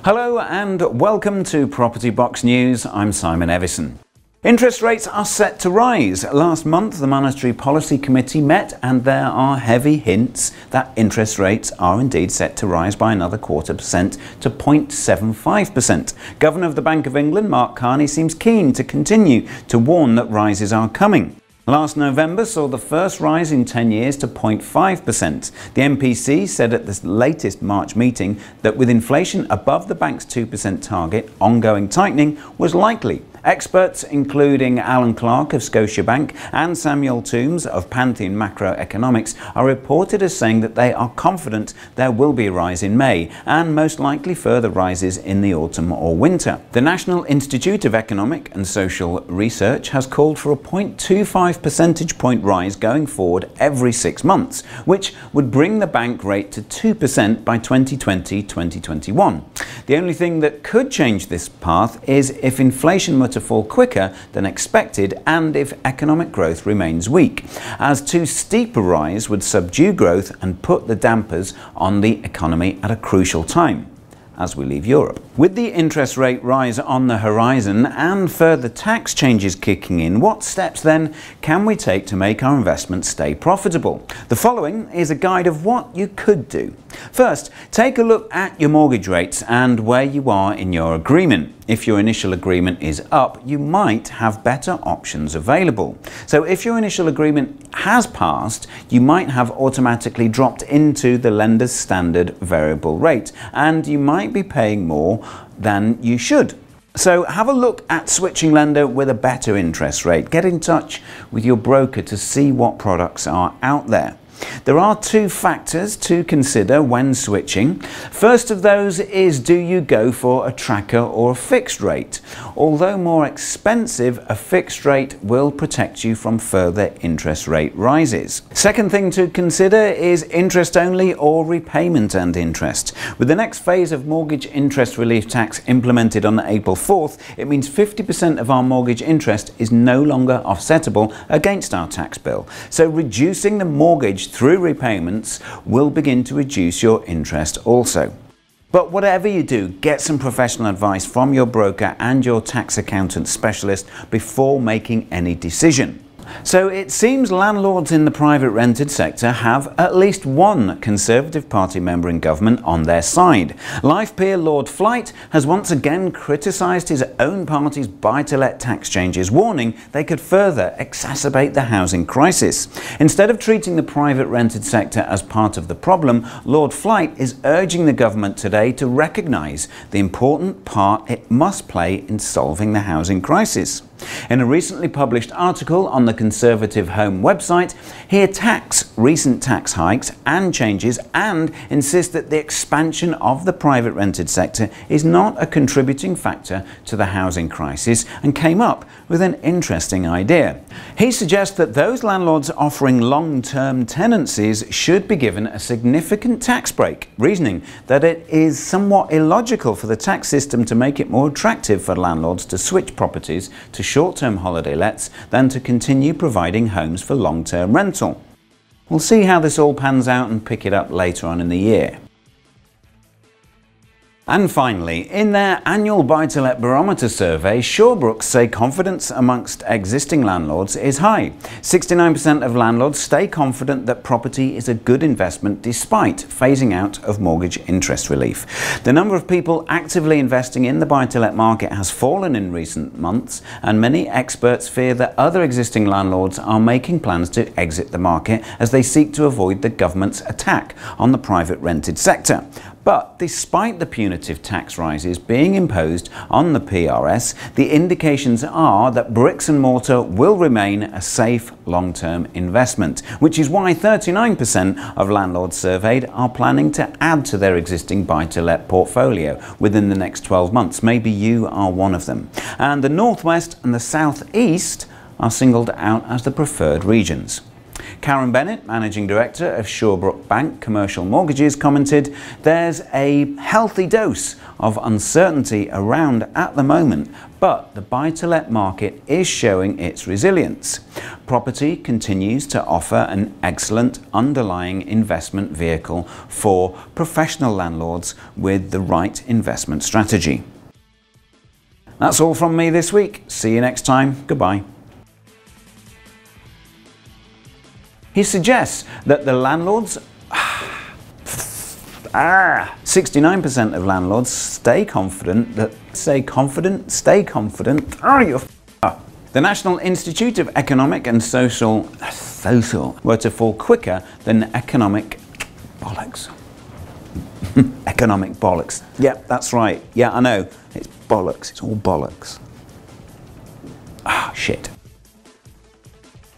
Hello and welcome to Property Box News. I'm Simon Evison. Interest rates are set to rise. Last month, the Monetary Policy Committee met and there are heavy hints that interest rates are indeed set to rise by another 0.25% to 0.75%. Governor of the Bank of England, Mark Carney, seems keen to continue to warn that rises are coming. Last November saw the first rise in 10 years to 0.5%. The MPC said at the latest March meeting that with inflation above the bank's 2% target, ongoing tightening was likely. Experts, including Alan Clark of Scotiabank and Samuel Toombs of Pantheon Macroeconomics, are reported as saying that they are confident there will be a rise in May and most likely further rises in the autumn or winter. The National Institute of Economic and Social Research has called for a 0.25 percentage point rise going forward every 6 months, which would bring the bank rate to 2% by 2020-2021. The only thing that could change this path is if inflation were to fall quicker than expected and if economic growth remains weak, as too steep a rise would subdue growth and put the dampers on the economy at a crucial time as we leave Europe. With the interest rate rise on the horizon and further tax changes kicking in, what steps then can we take to make our investments stay profitable? The following is a guide of what you could do. First, take a look at your mortgage rates and where you are in your agreement. If your initial agreement is up, you might have better options available. So if your initial agreement has passed, you might have automatically dropped into the lender's standard variable rate and you might be paying more than you should. So have a look at switching lender with a better interest rate. Get in touch with your broker to see what products are out there. There are two factors to consider when switching. First of those is, do you go for a tracker or a fixed rate? Although more expensive, a fixed rate will protect you from further interest rate rises. Second thing to consider is interest only or repayment and interest. With the next phase of mortgage interest relief tax implemented on April 4th, it means 50% of our mortgage interest is no longer offsettable against our tax bill. So reducing the mortgage through repayments will begin to reduce your interest also. But whatever you do, get some professional advice from your broker and your tax accountant specialist before making any decision. So it seems landlords in the private rented sector have at least one Conservative Party member in government on their side. Life peer Lord Flight has once again criticised his own party's buy-to-let tax changes, warning they could further exacerbate the housing crisis. Instead of treating the private rented sector as part of the problem, Lord Flight is urging the government today to recognise the important part it must play in solving the housing crisis. In a recently published article on the Conservative Home website, he attacks recent tax hikes and changes and insists that the expansion of the private rented sector is not a contributing factor to the housing crisis and came up with an interesting idea. He suggests that those landlords offering long-term tenancies should be given a significant tax break, reasoning that it is somewhat illogical for the tax system to make it more attractive for landlords to switch properties to short-term holiday lets than to continue providing homes for long-term rental. We'll see how this all pans out and pick it up later on in the year. And finally, in their annual buy-to-let barometer survey, Shawbrooks say confidence amongst existing landlords is high. 69% of landlords stay confident that property is a good investment despite phasing out of mortgage interest relief. The number of people actively investing in the buy-to-let market has fallen in recent months, and many experts fear that other existing landlords are making plans to exit the market as they seek to avoid the government's attack on the private rented sector. But despite the punitive tax rises being imposed on the PRS, the indications are that bricks and mortar will remain a safe long-term investment, which is why 39% of landlords surveyed are planning to add to their existing buy-to-let portfolio within the next 12 months. Maybe you are one of them. And the Northwest and the Southeast are singled out as the preferred regions. Karen Bennett, Managing Director of Shawbrook Bank Commercial Mortgages, commented, "There's a healthy dose of uncertainty around at the moment, but the buy-to-let market is showing its resilience. Property continues to offer an excellent underlying investment vehicle for professional landlords with the right investment strategy." That's all from me this week. See you next time. Goodbye. He suggests that the landlords 69% of landlords stay confident. The National Institute of Economic and Social were to fall quicker than economic bollocks. Economic bollocks. Yeah, that's right. Yeah, I know. It's bollocks. It's all bollocks. Shit.